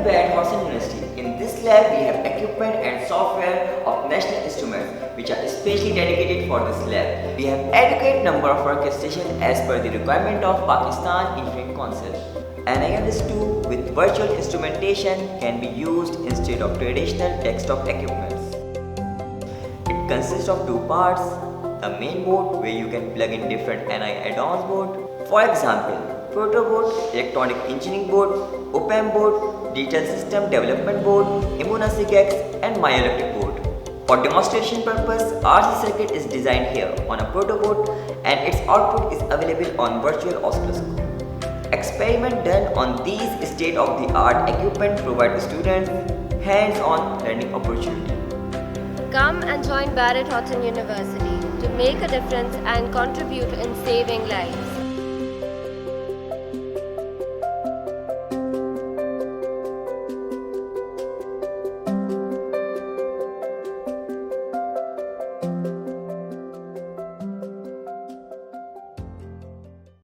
Barrett Hodgson University. In this lab, we have equipment and software of national instruments which are especially dedicated for this lab. We have adequate number of workstations as per the requirement of Pakistan Engineering Council. NIMS2 with virtual instrumentation can be used instead of traditional desktop equipments. It consists of two parts, the main board where you can plug in different NI add-ons board. For example, Proto board, electronic engineering board, OPAM board, digital system development board, immunoSIGEX and myoelectric board. For demonstration purpose, RC circuit is designed here on a proto board and its output is available on virtual oscilloscope. Experiment done on these state-of-the-art equipment provide students hands-on learning opportunity. Come and join Barrett Hodgson University to make a difference and contribute in saving lives.